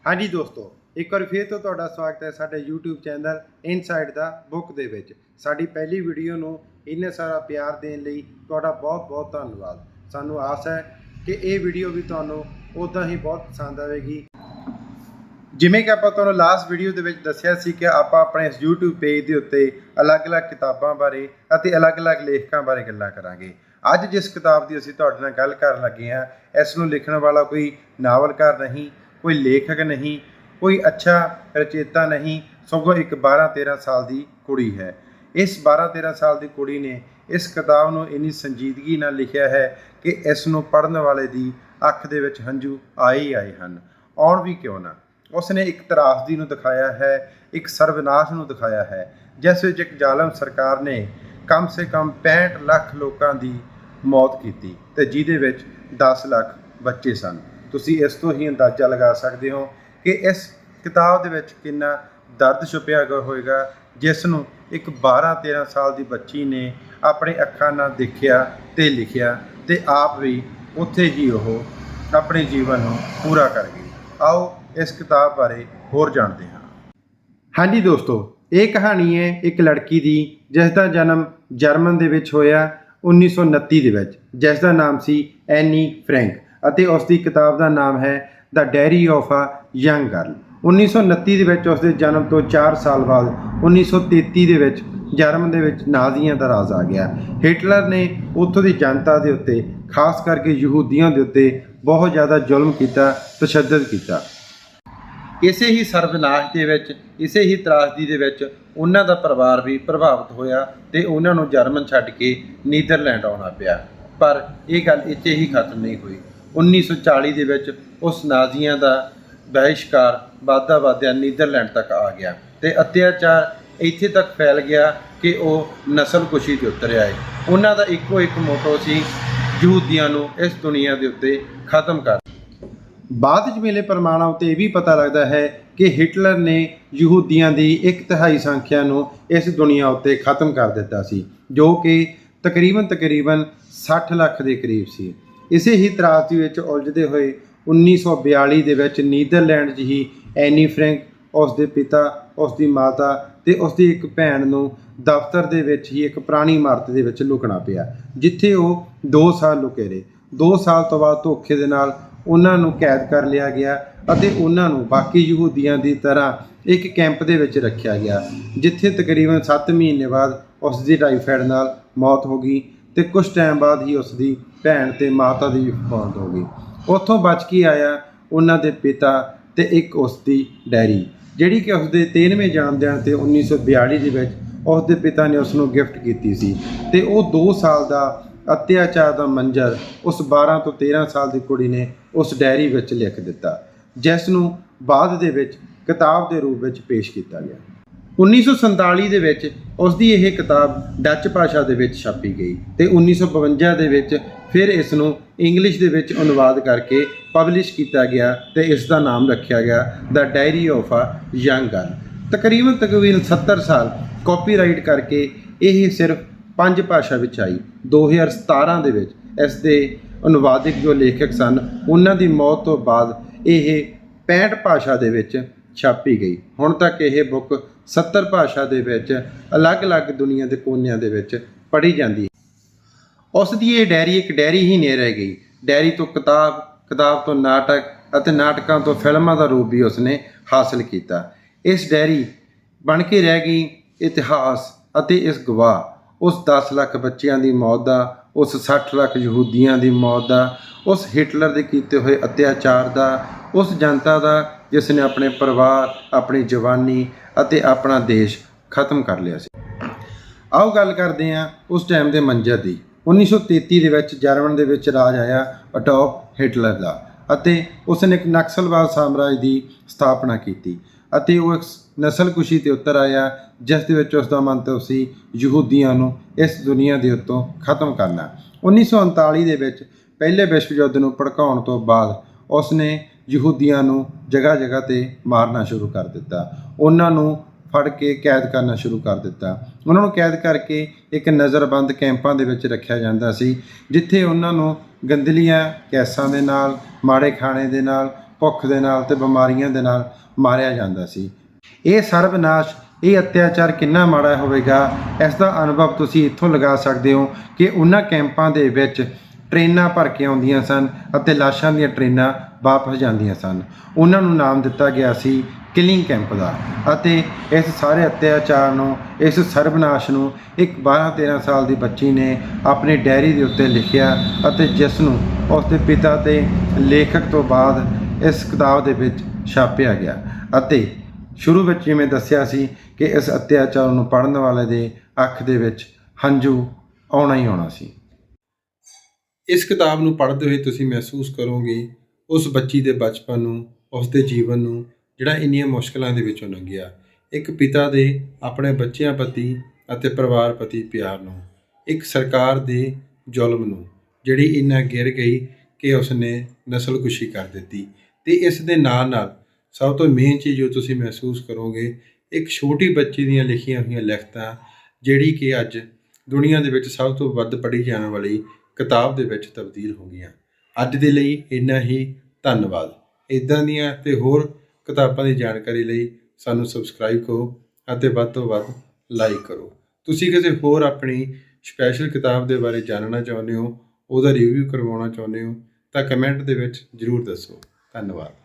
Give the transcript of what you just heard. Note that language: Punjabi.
हाँ जी दोस्तों, एक बार फिर तो ਤੁਹਾਡਾ ਸਵਾਗਤ ਹੈ ਸਾਡੇ YouTube ਚੈਨਲ ਇਨਸਾਈਡ ਦਾ ਬੁੱਕ ਦੇ ਵਿੱਚ। ਸਾਡੀ ਪਹਿਲੀ ਵੀਡੀਓ ਨੂੰ ਇੰਨੇ ਸਾਰਾ ਪਿਆਰ ਦੇਣ ਲਈ ਤੁਹਾਡਾ ਬਹੁਤ-ਬਹੁਤ ਧੰਨਵਾਦ। ਸਾਨੂੰ ਆਸ ਹੈ ਕਿ ਇਹ ਵੀਡੀਓ ਵੀ ਤੁਹਾਨੂੰ ਉਦਾਂ ਹੀ ਬਹੁਤ ਪਸੰਦ ਆਵੇਗੀ। ਜਿਵੇਂ ਕਿ ਆਪਾਂ ਤੁਹਾਨੂੰ ਲਾਸਟ ਵੀਡੀਓ ਦੇ ਵਿੱਚ ਦੱਸਿਆ ਸੀ ਕਿ ਆਪਾਂ ਆਪਣੇ ਇਸ YouTube ਪੇਜ ਦੇ ਉੱਤੇ ਅਲੱਗ-ਅਲੱਗ ਕਿਤਾਬਾਂ ਬਾਰੇ ਅਤੇ ਅਲੱਗ-ਅਲੱਗ ਲੇਖਕਾਂ ਬਾਰੇ ਗੱਲਾਂ ਕਰਾਂਗੇ। ਅੱਜ ਜਿਸ ਕਿਤਾਬ ਦੀ ਅਸੀਂ ਤੁਹਾਡੇ ਨਾਲ ਗੱਲ ਕਰਨ ਲੱਗੇ ਹਾਂ, ਇਸ ਨੂੰ ਲਿਖਣ ਵਾਲਾ ਕੋਈ ਨਾਵਲਕਾਰ ਨਹੀਂ, कोई लेखक नहीं, कोई अच्छा रचेता नहीं, सगों एक 12-13 साल की कुड़ी है। इस 12-13 साल की कुड़ी ने इस किताब को इन्नी संजीदगी नाल लिखिया है कि इस नूं पढ़न वाले की अख दे विच हंझू आए ही आए हैं। आउण भी क्यों ना। उसने एक त्रासदी नूं दिखाया है, एक सर्वनाश नूं दिखाया है, जिस विच एक जालम सरकार ने कम से कम 65 लाख लोगों की मौत की ते जिहदे विच 10 लाख बच्चे सन। ਤੁਸੀਂ ਇਸ ਤੋਂ ਹੀ ਅੰਦਾਜ਼ਾ ਲਗਾ ਸਕਦੇ ਹੋ ਕਿ ਇਸ ਕਿਤਾਬ ਦੇ ਵਿੱਚ ਕਿੰਨਾ ਦਰਦ ਛੁਪਿਆ ਹੋਏਗਾ, ਜਿਸ ਨੂੰ ਇੱਕ 12-13 ਸਾਲ ਦੀ ਬੱਚੀ ਨੇ ਆਪਣੇ ਅੱਖਾਂ ਨਾਲ ਦੇਖਿਆ ਤੇ ਲਿਖਿਆ ਤੇ ਆਪ ਵੀ ਉੱਥੇ ਹੀ ਉਹ ਆਪਣੇ ਜੀਵਨ ਨੂੰ ਪੂਰਾ ਕਰ ਗਈ। ਆਓ ਇਸ ਕਿਤਾਬ ਬਾਰੇ ਹੋਰ ਜਾਣਦੇ ਹਾਂ। ਹਾਂਜੀ ਦੋਸਤੋ, ਇਹ ਕਹਾਣੀ ਹੈ ਇੱਕ ਲੜਕੀ ਦੀ ਜਿਸ ਦਾ ਜਨਮ ਜਰਮਨ ਦੇ ਵਿੱਚ ਹੋਇਆ 1929 ਦੇ ਵਿੱਚ, ਜਿਸ ਦਾ ਨਾਮ ਸੀ ਐਨੀ ਫਰੈਂਕ ਅਤੇ ਉਸ ਦੀ ਕਿਤਾਬ ਦਾ ਨਾਮ ਹੈ The Diary of a Young Girl. 1929 ਦੇ ਵਿੱਚ ਉਸ ਦੇ ਜਨਮ ਤੋਂ 4 ਸਾਲ ਬਾਅਦ 1933 ਦੇ ਵਿੱਚ ਜਰਮਨ ਦੇ ਵਿੱਚ ਨਾਜ਼ੀਆਂ ਦਾ ਰਾਜ ਆ ਗਿਆ। ਹਿਟਲਰ ਨੇ ਉੱਥੋਂ ਦੀ ਜਨਤਾ ਦੇ ਉੱਤੇ, ਖਾਸ ਕਰਕੇ ਯਹੂਦੀਆਂ ਦੇ ਉੱਤੇ ਬਹੁਤ ਜ਼ਿਆਦਾ ਜ਼ੁਲਮ ਕੀਤਾ, ਤਸ਼ੱਦਦ ਕੀਤਾ। ਇਸੇ ਹੀ ਸਰਵਨਾਸ਼ ਦੇ ਵਿੱਚ, ਇਸੇ ਹੀ ਤਰਾਸਦੀ ਦੇ ਵਿੱਚ ਉਹਨਾਂ ਦਾ ਪਰਿਵਾਰ ਵੀ ਪ੍ਰਭਾਵਿਤ ਹੋਇਆ ਤੇ ਉਹਨਾਂ ਨੂੰ ਜਰਮਨ ਛੱਡ ਕੇ ਨੀਦਰਲੈਂਡ ਆਉਣਾ ਪਿਆ। ਪਰ ਇਹ ਗੱਲ ਇੱਥੇ ਹੀ ਖਤਮ ਨਹੀਂ ਹੋਈ। 1940 ਦੇ ਵਿੱਚ ਉਸ ਨਾਜ਼ੀਆਂ ਦਾ ਬਹਿਸ਼ਕਾਰ ਵੱਧਦਾ ਵਧਦਿਆ ਨੀਦਰਲੈਂਡ ਤੱਕ ਆ ਗਿਆ ਤੇ ਅਤਿਆਚਾਰ ਇੱਥੇ ਤੱਕ ਫੈਲ ਗਿਆ ਕਿ ਉਹ ਨਸਲਕੁਸ਼ੀ 'ਤੇ ਉਤਰ ਆਏ। ਉਹਨਾਂ ਦਾ ਇੱਕੋ ਇੱਕ ਮੋਟੋ ਸੀ, ਯਹੂਦੀਆਂ ਨੂੰ ਇਸ ਦੁਨੀਆ ਦੇ ਉੱਤੇ ਖਤਮ ਕਰ। ਬਾਅਦ ਵਿੱਚ ਮਿਲੇ ਪ੍ਰਮਾਣਾਂ ਉੱਤੇ ਇਹ ਵੀ ਪਤਾ ਲੱਗਦਾ ਹੈ ਕਿ ਹਿਟਲਰ ਨੇ ਯਹੂਦੀਆਂ ਦੀ 1/3 ਸੰਖਿਆ ਨੂੰ ਇਸ ਦੁਨੀਆ ਉੱਤੇ ਖਤਮ ਕਰ ਦਿੱਤਾ ਸੀ, ਜੋ ਕਿ ਤਕਰੀਬਨ 60 ਲੱਖ ਦੇ ਕਰੀਬ ਸੀ। ਇਸੇ ਹੀ ਤਰਾਸਦੀ ਵਿੱਚ ਉਲਝਦੇ ਹੋਏ 1942 ਦੇ ਵਿੱਚ ਨੀਦਰਲੈਂਡ 'ਚ ਹੀ ਐਨੀ ਫਰੈਂਕ, ਉਸ ਦੇ ਪਿਤਾ, ਉਸ ਦੀ ਮਾਤਾ ਤੇ ਉਸ ਦੀ ਇੱਕ ਭੈਣ ਨੂੰ ਦਫ਼ਤਰ ਦੇ ਵਿੱਚ ਹੀ ਇੱਕ ਪੁਰਾਣੀ ਇਮਾਰਤ ਦੇ ਵਿੱਚ ਲੁਕਣਾ ਪਿਆ, ਜਿੱਥੇ ਉਹ 2 ਸਾਲ ਲੁਕੇ ਰਹੇ। 2 ਸਾਲ ਤੋਂ ਬਾਅਦ ਧੋਖੇ ਦੇ ਨਾਲ ਉਹਨਾਂ ਨੂੰ ਕੈਦ ਕਰ ਲਿਆ ਗਿਆ ਅਤੇ ਉਹਨਾਂ ਨੂੰ ਬਾਕੀ ਯਹੂਦੀਆਂ ਦੀ ਤਰ੍ਹਾਂ ਇੱਕ ਕੈਂਪ ਦੇ ਵਿੱਚ ਰੱਖਿਆ ਗਿਆ, ਜਿੱਥੇ ਤਕਰੀਬਨ 7 ਮਹੀਨੇ ਬਾਅਦ ਉਸ ਦੀ ਟਾਈਫਾਇਡ ਨਾਲ ਮੌਤ ਹੋ ਗਈ ਤੇ ਕੁਝ ਟਾਈਮ ਬਾਅਦ ਹੀ ਉਸ ਦੀ ਭੈਣ ਤੇ ਮਾਤਾ ਦੀ ਵੀ ਮੌਤ ਹੋ ਗਈ। ਉੱਥੋਂ ਬਚ ਕੇ ਆਇਆ ਉਹਨਾਂ ਦੇ ਪਿਤਾ ਤੇ ਇੱਕ ਉਸ ਦੀ ਡਾਇਰੀ, ਜਿਹੜੀ ਕਿ ਉਸ ਦੇ 13ਵੇਂ ਜਨਮ ਦਿਨ 'ਤੇ 1942 ਦੇ ਵਿੱਚ ਉਸ ਦੇ ਪਿਤਾ ਨੇ ਉਸ ਨੂੰ ਗਿਫਟ ਕੀਤੀ ਸੀ। ਤੇ ਉਹ 2 ਸਾਲ ਦਾ ਅਤਿਆਚਾਰ ਦਾ ਮੰਜ਼ਰ ਉਸ 12 ਤੋਂ 13 ਸਾਲ ਦੀ ਕੁੜੀ ਨੇ ਉਸ ਡਾਇਰੀ ਵਿੱਚ ਲਿਖ ਦਿੱਤਾ, ਜਿਸ ਨੂੰ ਬਾਅਦ ਦੇ ਵਿੱਚ ਕਿਤਾਬ ਦੇ ਰੂਪ ਵਿੱਚ ਪੇਸ਼ ਕੀਤਾ ਗਿਆ। 1947 ਦੇ ਵਿੱਚ ਉਸ ਦੀ ਇਹ ਕਿਤਾਬ ਡੱਚ ਭਾਸ਼ਾ ਦੇ ਵਿੱਚ ਛਾਪੀ ਗਈ ਤੇ 1952 ਦੇ ਵਿੱਚ ਫਿਰ ਇਸ ਨੂੰ ਇੰਗਲਿਸ਼ ਦੇ ਵਿੱਚ ਅਨੁਵਾਦ ਕਰਕੇ ਪਬਲਿਸ਼ ਕੀਤਾ ਗਿਆ ਤੇ ਇਸ ਦਾ ਨਾਮ ਰੱਖਿਆ ਗਿਆ The Diary of a Young Girl. ਤਕਰੀਬਨ 70 ਸਾਲ ਕਾਪੀਰਾਈਟ ਕਰਕੇ ਇਹ ਸਿਰਫ 5 ਭਾਸ਼ਾ ਵਿੱਚ ਆਈ। 2017 ਦੇ ਵਿੱਚ ਇਸ ਦੇ ਅਨੁਵਾਦਕ ਜੋ ਲੇਖਕ ਸਨ, ਉਹਨਾਂ ਦੀ ਮੌਤ ਤੋਂ ਬਾਅਦ ਇਹ 65 ਭਾਸ਼ਾ ਦੇ ਵਿੱਚ ਛਾਪੀ ਗਈ। ਹੁਣ ਤੱਕ ਇਹ ਬੁੱਕ 70 ਭਾਸ਼ਾ ਦੇ ਵਿੱਚ ਅਲੱਗ-ਅਲੱਗ ਦੁਨੀਆ ਦੇ ਕੋਨਿਆਂ ਦੇ ਵਿੱਚ ਪੜ੍ਹੀ ਜਾਂਦੀ ਹੈ। ਉਸ ਦੀ ਇਹ ਡਾਇਰੀ ਇੱਕ ਡਾਇਰੀ ਹੀ ਨਹੀਂ ਰਹਿ ਗਈ। ਡਾਇਰੀ ਤੋਂ ਕਿਤਾਬ, ਕਿਤਾਬ ਤੋਂ ਨਾਟਕ ਅਤੇ ਨਾਟਕਾਂ ਤੋਂ ਫਿਲਮਾਂ ਦਾ ਰੂਪ ਵੀ ਉਸਨੇ ਹਾਸਲ ਕੀਤਾ। ਇਸ ਡਾਇਰੀ ਬਣ ਕੇ ਰਹਿ ਗਈ ਇਤਿਹਾਸ ਅਤੇ ਇਸ ਗਵਾਹ ਉਸ 10 ਲੱਖ ਬੱਚਿਆਂ ਦੀ ਮੌਤ ਦਾ, ਉਸ 60 ਲੱਖ ਯਹੂਦੀਆਂ ਦੀ ਮੌਤ ਦਾ, ਉਸ ਹਿਟਲਰ ਦੇ ਕੀਤੇ ਹੋਏ ਅਤਿਆਚਾਰ ਦਾ, ਉਸ ਜਨਤਾ ਦਾ ਜਿਸ ਨੇ ਆਪਣੇ ਪਰਿਵਾਰ, ਆਪਣੀ ਜਵਾਨੀ ਅਤੇ ਆਪਣਾ ਦੇਸ਼ ਖਤਮ ਕਰ ਲਿਆ ਸੀ। ਆਓ ਗੱਲ ਕਰਦੇ ਹਾਂ ਉਸ ਟਾਈਮ ਦੇ ਮੰਜ਼ਰ ਦੀ। 1933 ਦੇ ਵਿੱਚ ਜਰਮਨ ਦੇ ਵਿੱਚ ਰਾਜ ਆਇਆ ਅਡੋਲਫ ਹਿਟਲਰ ਦਾ ਅਤੇ ਉਸ ਨੇ ਇੱਕ ਨਕਸਲਵਾਦ ਸਾਮਰਾਜ ਦੀ ਸਥਾਪਨਾ ਕੀਤੀ ਅਤੇ ਉਹ ਇੱਕ ਨਸਲਕੁਸ਼ੀ 'ਤੇ ਉਤਰ ਆਇਆ, ਜਿਸ ਦੇ ਵਿੱਚ ਉਸ ਦਾ ਮੰਤਵ ਸੀ ਯਹੂਦੀਆਂ ਨੂੰ ਇਸ ਦੁਨੀਆ ਦੇ ਉੱਤੋਂ ਖਤਮ ਕਰਨਾ। 1939 ਦੇ ਵਿੱਚ ਪਹਿਲੇ ਵਿਸ਼ਵ ਯੁੱਧ ਨੂੰ ਭੜਕਾਉਣ ਤੋਂ ਬਾਅਦ ਉਸ ਨੇ ਯਹੂਦੀਆਂ ਨੂੰ ਜਗ੍ਹਾ ਜਗ੍ਹਾ 'ਤੇ ਮਾਰਨਾ ਸ਼ੁਰੂ ਕਰ ਦਿੱਤਾ। ਉਹਨਾਂ ਨੂੰ ਫੜ ਕੇ ਕੈਦ ਕਰਨਾ ਸ਼ੁਰੂ ਕਰ ਦਿੱਤਾ। ਉਹਨਾਂ ਨੂੰ ਕੈਦ ਕਰਕੇ ਇੱਕ ਨਜ਼ਰਬੰਦ ਕੈਂਪਾਂ ਦੇ ਵਿੱਚ ਰੱਖਿਆ ਜਾਂਦਾ ਸੀ, ਜਿੱਥੇ ਉਹਨਾਂ ਨੂੰ ਗੰਦਲੀਆਂ ਗੈਸਾਂ ਦੇ ਨਾਲ, ਮਾੜੇ ਖਾਣੇ ਦੇ ਨਾਲ, ਭੁੱਖ ਦੇ ਨਾਲ ਤੇ ਬਿਮਾਰੀਆਂ ਦੇ ਨਾਲ ਮਾਰਿਆ ਜਾਂਦਾ ਸੀ। ਇਹ ਸਰਬਨਾਸ਼, ਇਹ ਅਤਿਆਚਾਰ ਕਿੰਨਾ ਮਾੜਾ ਹੋਵੇਗਾ, ਇਸ ਦਾ ਅਨੁਭਵ ਤੁਸੀਂ ਇੱਥੋਂ ਲਗਾ ਸਕਦੇ ਹੋ ਕਿ ਉਹਨਾਂ ਕੈਂਪਾਂ ਦੇ ਵਿੱਚ ਟ੍ਰੇਨਾਂ ਭਰ ਕੇ ਆਉਂਦੀਆਂ ਸਨ ਅਤੇ ਲਾਸ਼ਾਂ ਦੀਆਂ ਟ੍ਰੇਨਾਂ ਵਾਪਸ ਜਾਂਦੀਆਂ ਸਨ। ਉਹਨਾਂ ਨੂੰ ਨਾਮ ਦਿੱਤਾ ਗਿਆ ਸੀ ਕਿਲਿੰਗ ਕੈਂਪ ਦਾ। ਅਤੇ ਇਸ ਸਾਰੇ ਅਤਿਆਚਾਰ ਨੂੰ, ਇਸ ਸਰਬਨਾਸ਼ ਨੂੰ ਇੱਕ 12-13 ਸਾਲ ਦੀ ਬੱਚੀ ਨੇ ਆਪਣੀ ਡਾਇਰੀ ਦੇ ਉੱਤੇ ਲਿਖਿਆ ਅਤੇ ਜਿਸ ਨੂੰ ਉਸ ਦੇ ਪਿਤਾ ਤੇ ਲੇਖਕ ਤੋਂ ਬਾਅਦ ਇਸ ਕਿਤਾਬ ਦੇ ਵਿੱਚ ਛਾਪਿਆ ਗਿਆ। ਅਤੇ ਸ਼ੁਰੂ ਵਿੱਚ ਜਿਵੇਂ ਦੱਸਿਆ ਸੀ ਕਿ ਇਸ ਅਤਿਆਚਾਰ ਨੂੰ ਪੜ੍ਹਨ ਵਾਲੇ ਦੇ ਅੱਖ ਦੇ ਵਿੱਚ ਹੰਝੂ ਆਉਣਾ ਹੀ ਆਉਣਾ ਸੀ। ਇਸ ਕਿਤਾਬ ਨੂੰ ਪੜ੍ਹਦੇ ਹੋਏ ਤੁਸੀਂ ਮਹਿਸੂਸ ਕਰੋਗੇ ਉਸ ਬੱਚੀ ਦੇ ਬਚਪਨ ਨੂੰ, ਉਸ ਦੇ ਜੀਵਨ ਨੂੰ ਜਿਹੜਾ ਇੰਨੀਆਂ ਮੁਸ਼ਕਲਾਂ ਦੇ ਵਿੱਚੋਂ ਲੰਘਿਆ। ਇੱਕ ਪਿਤਾ ਦੇ ਆਪਣੇ ਬੱਚਿਆਂ ਪ੍ਰਤੀ ਅਤੇ ਪਰਿਵਾਰ ਪ੍ਰਤੀ ਪਿਆਰ ਨੂੰ, ਇੱਕ ਸਰਕਾਰ ਦੇ ਜ਼ੁਲਮ ਨੂੰ ਜਿਹੜੀ ਇੰਨਾ ਗਿਰ ਗਈ ਕਿ ਉਸਨੇ ਨਸਲਕੁਸ਼ੀ ਕਰ ਦਿੱਤੀ। ਅਤੇ ਇਸ ਦੇ ਨਾਲ ਨਾਲ ਸਭ ਤੋਂ ਮੇਨ ਚੀਜ਼ ਜੋ ਤੁਸੀਂ ਮਹਿਸੂਸ ਕਰੋਗੇ, ਇੱਕ ਛੋਟੀ ਬੱਚੀ ਦੀਆਂ ਲਿਖੀਆਂ ਹੋਈਆਂ ਲਿਖਤਾਂ ਜਿਹੜੀ ਕਿ ਅੱਜ ਦੁਨੀਆ ਦੇ ਵਿੱਚ ਸਭ ਤੋਂ ਵੱਧ ਪੜ੍ਹੀ ਜਾਣ ਵਾਲੀ ਕਿਤਾਬ ਦੇ ਵਿੱਚ ਤਬਦੀਲ ਹੋ ਗਈਆਂ। ਅੱਜ ਦੇ ਲਈ ਇੰਨਾ ਹੀ, ਧੰਨਵਾਦ। ਇੱਦਾਂ ਦੀਆਂ ਅਤੇ ਹੋਰ ਕਿਤਾਬਾਂ ਦੀ ਜਾਣਕਾਰੀ ਲਈ ਸਾਨੂੰ ਸਬਸਕ੍ਰਾਈਬ ਕਰੋ ਅਤੇ ਵੱਧ ਤੋਂ ਵੱਧ ਲਾਈਕ ਕਰੋ। ਤੁਸੀਂ ਕਿਸੇ ਹੋਰ ਆਪਣੀ ਸਪੈਸ਼ਲ ਕਿਤਾਬ ਦੇ ਬਾਰੇ ਜਾਣਨਾ ਚਾਹੁੰਦੇ ਹੋ, ਉਹਦਾ ਰਿਵਿਊ ਕਰਵਾਉਣਾ ਚਾਹੁੰਦੇ ਹੋ ਤਾਂ ਕਮੈਂਟ ਦੇ ਵਿੱਚ ਜ਼ਰੂਰ ਦੱਸੋ। ਧੰਨਵਾਦ।